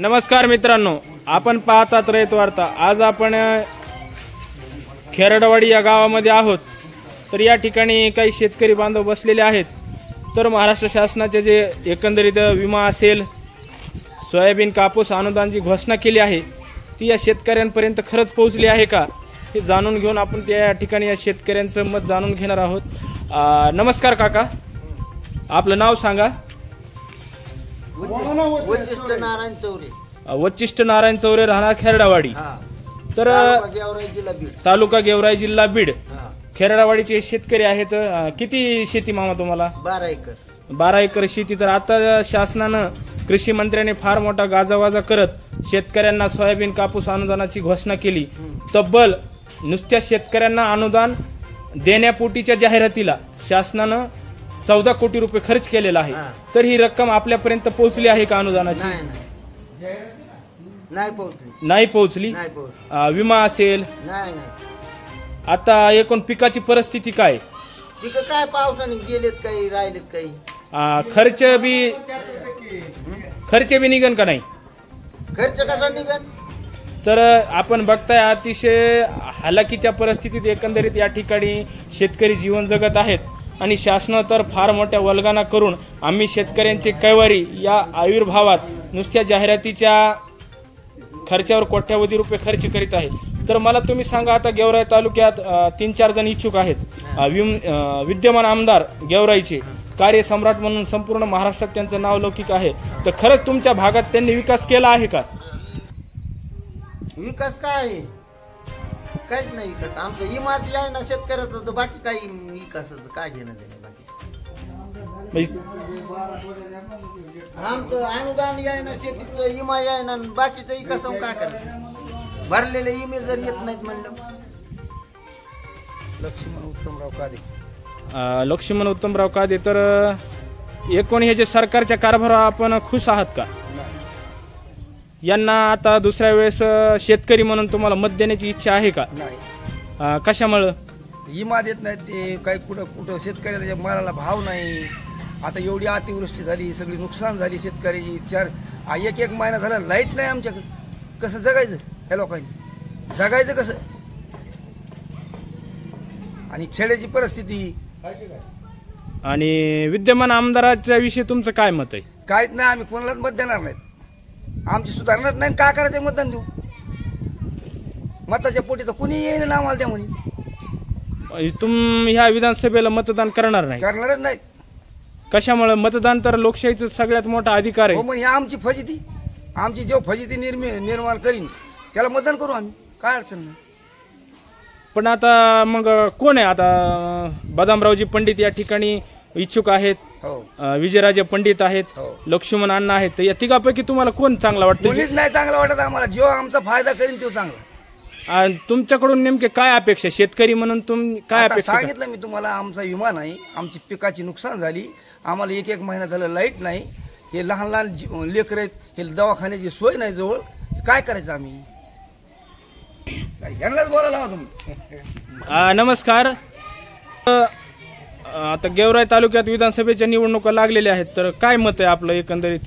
नमस्कार मित्रांनो, आपण पाहतात रयत वार्ता। आज आपण खेरडवाडी या गावामध्ये आहोत। तर या ठिकाणी काही शेतकरी बांधव बसलेले आहेत। तर महाराष्ट्र शासनाचे जे एकंदरीत विमा असेल, सोयाबीन कापूस अनुदानाची घोषणा केली आहे, ती या शेतकऱ्यांपर्यंत खरंच पोहोचली आहे का हे जाणून घेऊन आपण त्या ठिकाणी या शेतकऱ्यांचं मत जाणून घेणार आहोत। नमस्कार काका, आपलं नाव सांगा। वचिष्ठ नारायण चौरे, राहणार खेरडावाडी। तर तालुका गेवराई, जिल्हा बीड। खेरडावाडीचे शेतकरी आहेत। किती शेती मामा तुम्हाला? 12 एकर शेती। तर आता शासनानं, कृषी मंत्र्याने फार मोठा गाजावाजा करत शेतकऱ्यांना सोयाबीन कापूस अनुदानाची घोषणा केली। तब्बल नुसत्या शेतकऱ्यांना अनुदान देण्यापोटीच्या जाहिरातीला शासनानं 14 कोटी रुपये खर्च केलेला आहे। तर ही रक्कम आपल्यापर्यंत पोहोचली आहे का अनुदानाची? नाही पोहोचली। विमा असेल, आता एकूण पिकाची परिस्थिती काय? पिक काय पावसाने गेलेत, काही राहिलेत, काही खर्च बी निघन का नाही? खर्च कसा निघन? तर आपण बघताय अतिशय हालाकीच्या परिस्थितीत एकंदरीत या ठिकाणी शेतकरी जीवन जगत आहेत। आणि शासन तर फार मोठ्या वल्गना करून आम्ही शेतकऱ्यांचे कैवारी या आविर्भावात नुसत्या जाहिरातीच्या खर्चावर कोट्यावधी रुपये खर्च करीत आहे। तर मला तुम्ही सांगा, आता गेवराई तालुक्यात 3-4 जण इच्छुक आहेत। विद्यमान आमदार गेवराईचे कार्यसम्राट म्हणून संपूर्ण महाराष्ट्रात त्यांचं नाव लौकिक आहे। तर खरंच तुमच्या भागात त्यांनी विकास केला आहे का? विकास काय आहे? काहीच नाही विकास। आमचं इमारती आहे ना शेतकऱ्याचं, तर बाकी काही विकासाचं काय घेणं देणं बाकी। आमचं अनुदान आहे ना, शेतीचं इमा आहे ना, बाकीचं विकास काय करायचं? भरलेले इमे जर येत नाहीत म्हणलं। लक्ष्मण उत्तमराव कादे। तर एकूण हे जे सरकारच्या कारभारावर आपण खुश आहात का? यांना आता दुसऱ्या वेळेस शेतकरी म्हणून तुम्हाला मत देण्याची इच्छा आहे का? कशामुळे? विमा देत नाहीत ते, काही कुठं शेतकऱ्याच्या मालाला भाव नाही। आता एवढी अतिवृष्टी झाली, सगळी नुकसान झाली शेतकऱ्याची। एक महिना झाला लाईट नाही आमच्याकडे। कसं जगायचं ह्या लोकांनी? जगायचं कसं? आणि खेड्याची परिस्थिती। आणि विद्यमान आमदाराच्या विषयी तुमचं काय मत आहे? काहीच नाही, आम्ही कोणालाच मत देणार नाहीत। आमची सुधारणाच नाही, काय करायचं मतदान देऊ? मताच्या पोटी तर कुणी येईल ना आम्हाला त्या म्हणे। तुम्ही ह्या विधानसभेला मतदान करणार नाही? करणारच नाही। कशामुळे? मतदान तर लोकशाहीचा सगळ्यात मोठा अधिकार आहे। मग ही आमची फजिती, आमची जो फजिती निर्माण करीन त्याला मतदान करू आम्ही, काय अडचण नाही। पण आता मग कोण आहे? आता बदामरावजी पंडित या ठिकाणी इच्छुक आहेत, विजयराजे पंडित आहेत, लक्ष्मण अण्णा आहेत। या तिघापैकी तुम्हाला कोण चांगला वाटतं? कोणीच नाही चांगला वाटत आम्हाला। जो आमचा फायदा करीन तो चांगला। तुमच्याकडून नेमके काय अपेक्षा, शेतकरी म्हणून तुम्ही काय अपेक्षा? सांगितलं मी तुम्हाला, आमचा विमा नाही, आमची पिकाची नुकसान झाली, आम्हाला एक महिना झालं लाईट नाही, हे लहान लहान लेकर आहेत, हे दवाखान्याची सोय नाही जवळ, काय करायचं आम्ही? यांनाच बोलायला हवं तुम्ही। नमस्कार। आता गेवराई तालुक्यात विधानसभेच्या निवडणुका लागलेल्या आहेत। तर काय मत आहे आपलं एकंदरीत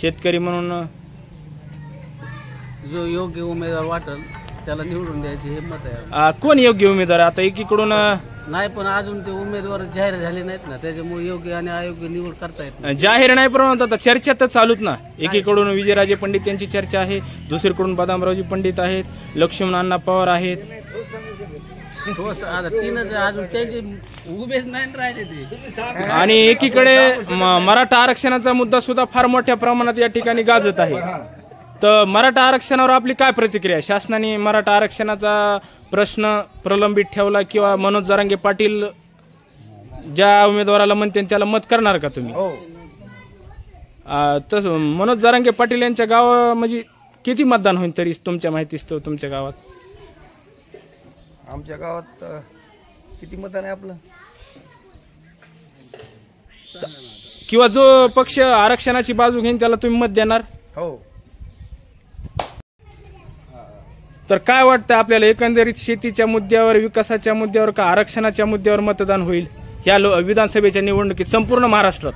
शेतकरी म्हणून? जो योग्य उमेदवार वाटेल त्याला निवडून द्यायचे हे मत आहे। कोण योग्य उमेदवार? आता एकीकडून नाही, पण अजून ते उमेदवार जाहीर झाले नाहीत ना, त्याच्यामुळे योग्य आणि अयोग्य निवड करता येत नाही। जाहीर नाही, पण आता चर्चा तर चालूच ना। एकीकडून विजयराजे पंडित यांची चर्चा आहे, दुसरीकडून बदामरावजी पंडित आहेत, लक्ष्मण अण्णा पवार आहेत। तीनच अजून त्यांचे उभेच नाही राहिले ते। आणि एकीकडे मराठा आरक्षणाचा मुद्दा सुद्धा फार मोठ्या प्रमाणात या ठिकाणी गाजत आहे। तर मराठा आरक्षणावर आपली काय प्रतिक्रिया? शासनाने मराठा आरक्षणाचा प्रश्न प्रलंबित ठेवला किंवा मनोज जरांगे पाटील ज्या उमेदवाराला म्हणते त्याला मत करणार का तुम्ही? तसं मनोज जरांगे पाटील यांच्या गावा म्हणजे किती मतदान होईल तरी तुमच्या माहितीस? तुमच्या गावात? आमच्या गावात किती मतदान आहे आपलं? किंवा जो पक्ष आरक्षणाची बाजू घेईन त्याला तुम्ही मत देणार? हो। तर काय वाटतं आपल्याला एकंदरीत शेतीच्या मुद्द्यावर, विकासाच्या मुद्द्यावर का आरक्षणाच्या मुद्द्यावर मतदान होईल या विधानसभेच्या निवडणुकीत संपूर्ण महाराष्ट्रात?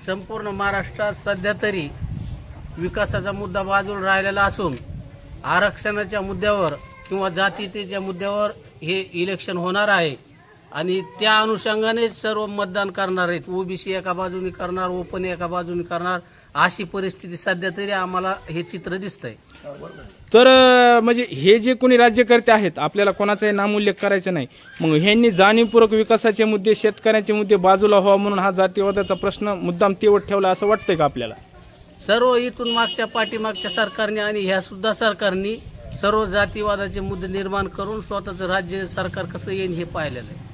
संपूर्ण महाराष्ट्रात सध्या तरी विकासाचा मुद्दा बाजूला राहिलेला असून आरक्षणाच्या मुद्द्यावर किंवा जातीयतेच्या मुद्द्यावर हे इलेक्शन होणार आहे आणि त्या अनुषंगाने सर्व मतदान करणार आहेत. ओबीसी एका बाजूने करणार, ओपन एका बाजूने करणार, अशी परिस्थिती सध्या तरी आम्हाला हे चित्र दिसतंय. तर म्हणजे हे जे कोणी राज्यकर्ते आहेत, आपल्याला कोणाचाही नामोल्लेख करायचा नाही, मग ह्यांनी जाणीवपूर्वक विकासाचे मुद्दे, शेतकऱ्यांचे मुद्दे बाजूला व्हावा म्हणून हा जातीवादाचा प्रश्न मुद्दाम तेवढ ठेवला असं वाटतंय का आपल्याला? सर्व इथून मागच्या पाठीमागच्या सरकारने आणि ह्या सुद्धा सरकारने सर्व जातीवादाचे मुद्दे निर्माण करून स्वतःचं राज्य सरकार कसं येईल हे पाहिलेलं आहे.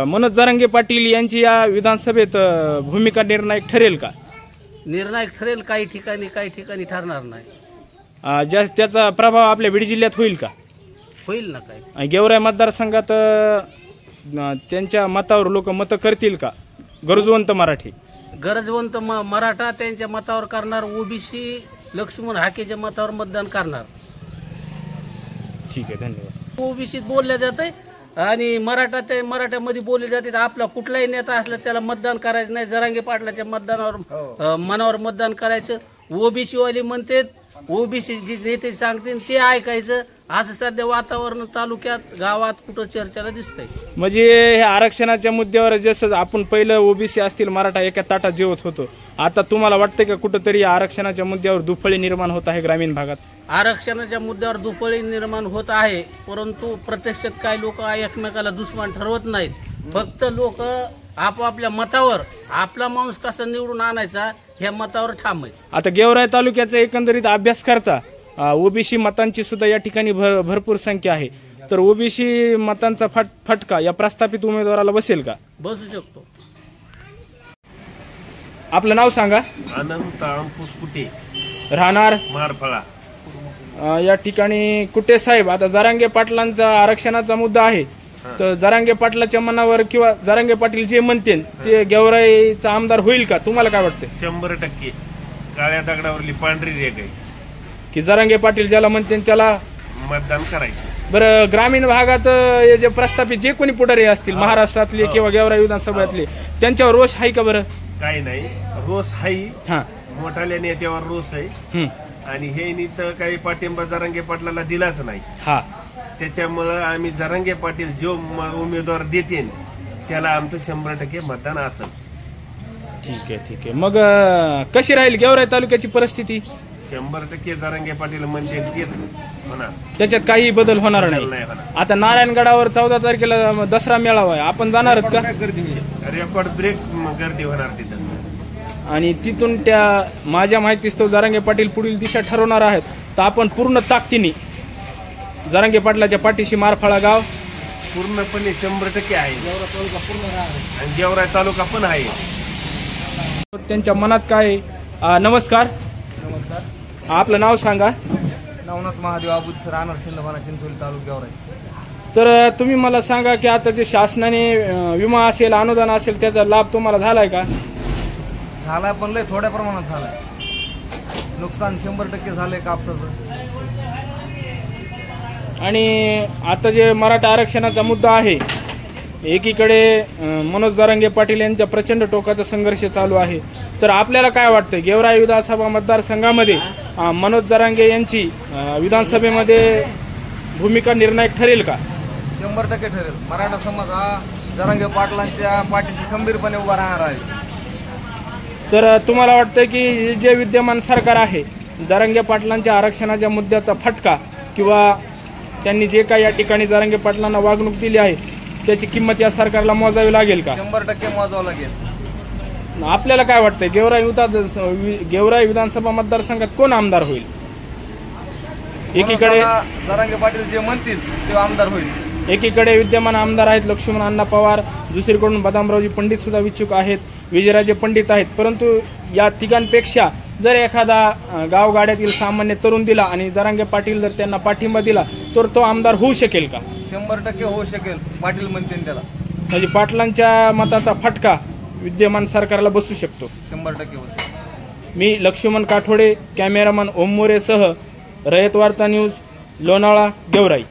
मनोज जरांगे पाटील यांची या विधानसभेत भूमिका निर्णायक ठरेल का? निर्णायक ठरेल, काही ठिकाणी ठरणार नाही. त्याचा प्रभाव आपल्या बीड जिल्ह्यात होईल का? होईल ना. काही गेवराई मतदारसंघात त्यांच्या मतावर लोक मतं करतील का? गरजवंत मराठी, गरजवंत मराठा त्यांच्या मतावर करणार, ओबीसी लक्ष्मण हाकेच्या मतावर मतदान करणार. ठीक आहे, धन्यवाद. ओबीसीत बोलल्या जाते आणि मराठ्यामध्ये बोलले जाते. आपला कुठलाही नेता असला त्याला मतदान करायचं नाही, जरांगे पाटलाच्या मनावर मतदान करायचं. ओबीसी वाले म्हणते, ओबीसी जे नेते सांगतील ते ऐकायचं. असं सध्या वातावरण तालुक्यात गावात कुठं चर्चेला दिसतंय. म्हणजे हे आरक्षणाच्या मुद्द्यावर जसं आपण पहिलं ओबीसी असतील मराठा एका ताटात जेवत होतो, आता तुम्हाला वाटतंय का कुठंतरी आरक्षणाच्या मुद्द्यावर दुफळी निर्माण होत आहे ग्रामीण भागात? आरक्षणाच्या मुद्द्यावर दुफळी निर्माण होत आहे, परंतु प्रत्यक्षात काही लोक एकमेकाला दुश्मन ठरवत नाहीत. फक्त लोक आपापल्या मतावर आपला माणूस कसा निवडून आणायचा ह्या मतावर ठाम आहे. आता गेवराई तालुक्याचा एकंदरीत अभ्यास करता ओबीसी मतांची सुद्धा या ठिकाणी भरपूर संख्या आहे, तर ओबीसी मतांचा फटका या प्रस्थापित उमेदवाराला बसेल का? बसू शकतो. आपलं नाव सांगा. अनंत अंकुश कुटे, राहणार मारफळा. या ठिकाणी कुटे साहेब, आता जरांगे पाटलांचा आरक्षणाचा मुद्दा आहे, तर जरांगे पाटलाच्या मनावर किंवा जरांगे पाटील जे म्हणतील ते गेवराईचा आमदार होईल का? तुम्हाला काय वाटतं? 100% काळ्या दगडावरली पांढरी रेख आहे की जरांगे पाटील ज्याला म्हणतील त्याला मतदान करायचं. बरं, ग्रामीण भागात हे जे प्रस्थापित जे कोणी पुढारी असतील महाराष्ट्रातले किंवा गेवराई विधानसभेतले, त्यांच्यावर रोष आहे का? बरं, काही नाही, रोष आहे. हा, मोठाल्या नेत्यावर रोष आहे आणि हे तर काही पाठिंबा जरांगे पाटलाला दिलाच नाही. हा, त्याच्यामुळं आम्ही जरांगे पाटील जो उमेदवार देतील त्याला आमचं 100% मतदान असेल. ठीक आहे. मग कशी राहील गेवराई तालुक्याची परिस्थिती? 100% जरांगे पाटील म्हणजे तेच होणार, त्याच्यात काही बदल होणार नाही. आता नारायणगडावर 14 तारखेला दसरा मेळावा आहे, आपण जाणार आहोत का? रेकॉर्ड ब्रेक गर्दी होणार तिथं. आणि तिथून त्या माझ्या माहितीस्तव जरांगे पाटील पुढील दिशा ठरवणार आहेत, तर आपण पूर्ण ताकदीने जरांगे पाटलाच्या पाठीशी मारफळा गाव पूर्णपणे 100% आहे. आणि गेवराई तालुका पण आहे. त्यांच्या मनात काय? नमस्कार. नमस्कार. आपलं नाव सांगा. नवनाथ महादेव आबूद, राहणार शिंदवाना, चिंचोली तालुका, गेवराई. तर तुम्ही मला सांगा की आता जे शासनाने विमा असेल, अनुदान असेल, त्याचा लाभ तुम्हाला झालाय का? झालाय, पण लय थोड्या प्रमाणात झालाय. नुकसान 100% झालंय कापसाचं. आणि आता जे मराठा आरक्षणाचा मुद्दा आहे, एकीकडे मनोज जरांगे पाटील यांच्या प्रचंड टोकाचा संघर्ष चालू आहे, तर आपल्याला काय वाटतं गेवराई विधानसभा मतदारसंघामध्ये मनोज जरांगे यांची विधानसभेमध्ये भूमिका निर्णायक ठरेल का? 100% ठरेल. मराठा समाज हा जरांगे पाटलांच्या पाठीशी खंबीरपणे उभा राहणार आहे. तर तुम्हाला वाटतं की जे विद्यमान सरकार आहे, जरांगे पाटलांच्या आरक्षणाच्या मुद्द्याचा फटका किंवा त्यांनी जे काही या ठिकाणी जरांगे पाटलांना वागणूक दिली आहे त्याची किंमत या सरकारला मोजावी लागेल का? 100% मोजावं लागेल. आपल्याला काय वाटतंय गेवराई विधानसभा मतदारसंघात कोण आमदार होईल? एकीकडे जरांगे पाटील जे म्हणतील ते आमदार होईल. एकीकडे विद्यमान आमदार आहेत लक्ष्मण अण्णा पवार, दुसरीकडून बदामरावजी पंडित सुद्धा इच्छुक आहेत, विजयराजे पंडित आहेत. परंतु या तिघांपेक्षा जर एखादा गावगाड्यातील सामान्य तरुण दिला आणि जरांगे पाटील जर त्यांना पाठिंबा दिला तर तो आमदार होऊ शकेल का? 100% होऊ शकेल. पाटील म्हणतील त्याला. म्हणजे पाटलांच्या मताचा फटका विद्यमान सरकारला बसू शकतो. 100% बसेल. मी लक्ष्मण काठोडे, कॅमेरामन ओम मोरेसह रयत वार्ता न्यूज, लोणावळा, गेवराई.